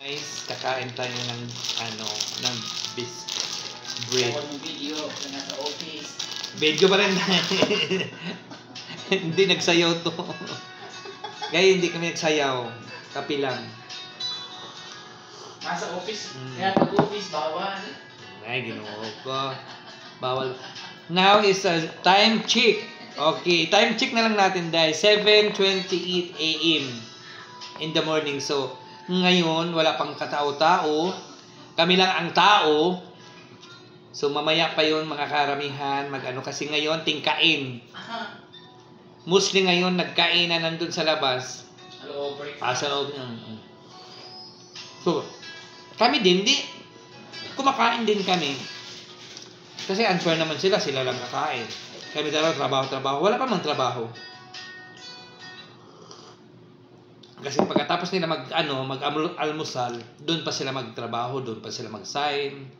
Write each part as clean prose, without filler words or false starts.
Guys, kakain tayo ng ng bis bread. Bawal mo video na nasa office. Video pa rin. Hindi nagsayaw to. Kaya hindi kami nagsayaw. Kapi lang. Nasa office. Kaya pag office, bawal. Ay, ginoo ko. Bawal. Now is a time check. Okay, time check na lang natin dahil 7:28 AM in the morning. So, ngayon, wala pang katao-tao. Kami lang ang tao. So, mamaya pa yun, mga karamihan, kasi ngayon, tingkain. Mostly ngayon, nagkain na nandun sa labas. Hello, break. Sa loob. So, kami din, kumakain din kami. Kasi unfair naman sila lang kakain. Kami talaga, trabaho. Wala pa mang trabaho. Kasi pagkatapos nila mag-almusal, doon pa sila magtrabaho, doon pa sila mag-sign.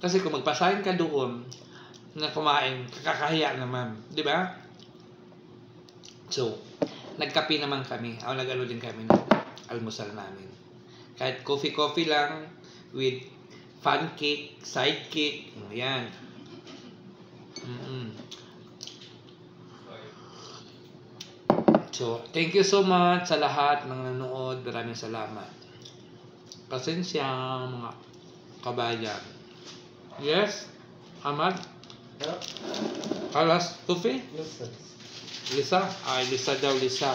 Kasi kung magpa-sign ka doon na kumain, kakakahiya naman, di ba? So, nagkape naman kami. Nag-ano din kami ng almusal namin. Kahit coffee lang with fun cake, side cake, yan. So, thank you so much sa lahat ng nanonood. Maraming salamat. Pasensya, mga kabayan. Yes? Ahmad? Yeah. Kalas? Tufi? Yes, sir. Lisa? Ay, Lisa daw, Lisa.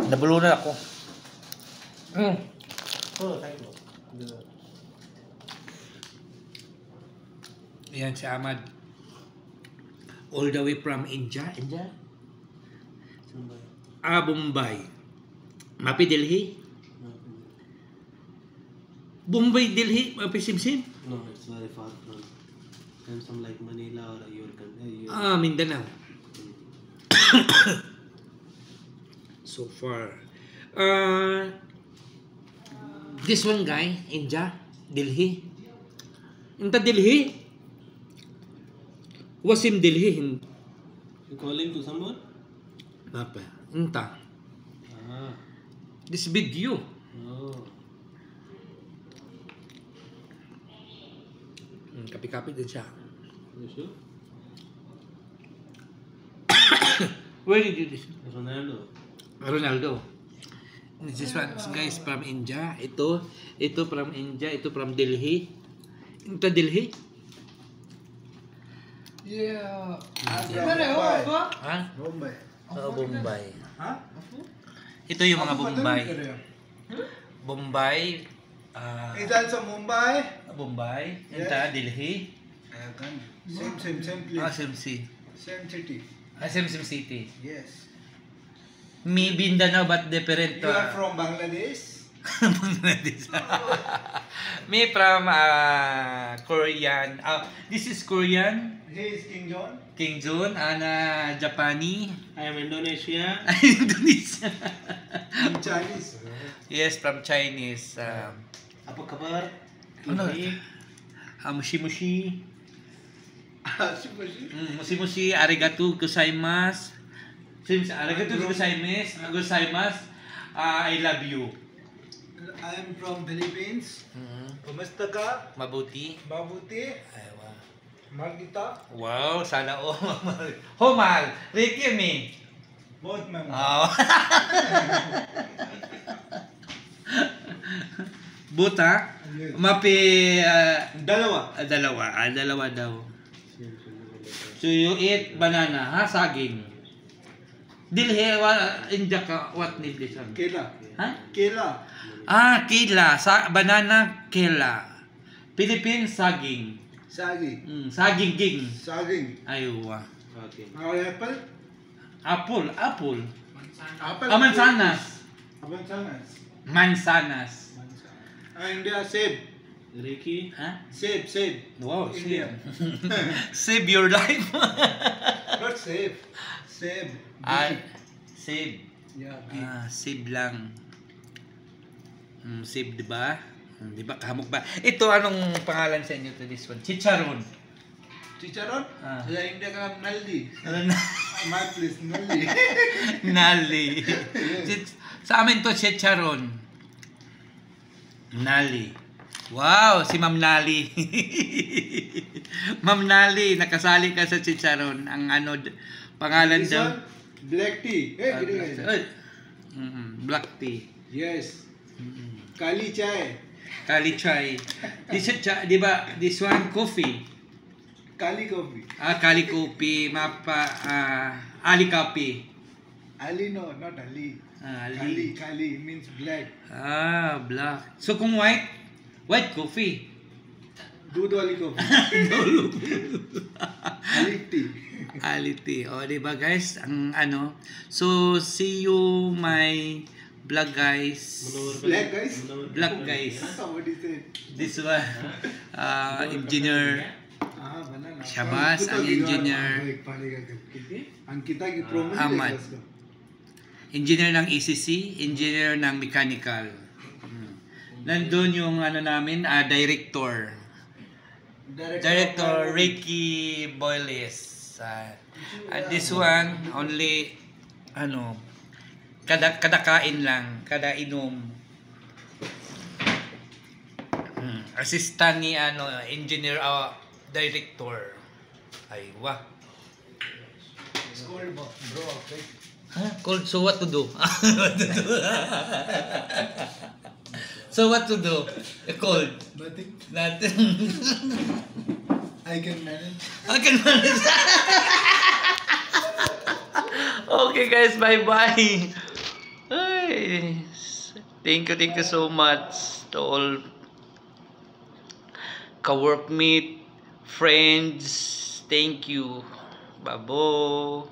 Nabulunan ako. Oh, thank you. Ayan si Ahmad. All the way from India. India? Bombay. Mapi Delhi? Bombay, Delhi? Mapi Simsim? No, it's very far from. I'm some like Manila or your country. Mindanao. So far. This one guy, India, Delhi. Inta Delhi? Wasim Delhi. You calling to someone? Apa? Inta. This video. Oh. Kapi-kapi din siya. You sure? Where did you this? Ronaldo. Ronaldo. This one guys from India. Ito from India. Ito from Delhi. Inta Delhi? Yeah. Ha? Bombay. Bombay. Huh? Ito yung mga Bombay. Bombay. Idan sa Mumbai. Bombay. Inta Delhi. Same place. Same city. Same City. Yes. Me Mindanao but different. You are from Bangladesh? Bangladesh. Me from Korean. This is Korean. He is King John. King Jun. Ana Japani. I am Indonesia. Indonesia. I'm Chinese. Yes, from Chinese. Apa kabar? Ano? Mushi-mushi. Mushi-mushi. Arigatou gozaimasu. Arigatou gozaimasu. I love you. I am from Philippines. Kumusta ka? Mabuti. Mabuti. Aywa. Mahal kita. Wow, sana all. Homal. Ricky me. Both man. Buta. Mapi Dalawa. dalawa daw. So you eat banana, ha? Saging. Dilhe India ka what need this one? Kela. Ha? Kela. Kela, banana kela. Philippines saging. Sagi. Saging king. Saging. Aywa. Okay. Apple. Apple. Apple. Mansanas. Mansanas. Mansanas. India save. Ricky, ha? Save. Wow, India. Save your life. Not save. Save. Save. Yeah. Save lang. Save, di ba? Di ba? Kahamok ba? Ito, anong pangalan sa inyo to this one? Chicharon. Chicharon? Ah. Sa India ka lang naldi. My place, naldi. Nali. Sa amin to chicharon. Nali. Wow, si Ma'am Nali. Ma'am Nali, nakasali ka sa chicharon. Ang ano, pangalan This daw. one, black tea. Hey, gini guys. Black tea. Yes. Kali chai. Kali chai. Di ba, this one coffee. Kali coffee. Kali kopi, Ali kopi. Ali no, not Ali. Ali. Kali means black. Black. So kung white coffee. दूध वाली coffee. Ali tea. Ali tea. O, diba guys? Ang ano. So, see you my vlog guys. Black guys? Black guys. Somebody said. This one, engineer. banana. Shabazz, ang engineer. Angkita की promo Ahmad. Engineer ng ECC, engineer ng mechanical. Nandun yung ano namin, director. Director Ricky Boyles. And this one, only, kada kain lang, kada inom. Assistant ni engineer, director. Ay, wah. It's cold, bro. Okay. Cold, so what to do? So what to do? Cold. Nothing. Nothing. I can manage. I can manage. Okay guys, bye-bye. Ay, thank you so much to all ka-workmate, friends. Thank you. Babo.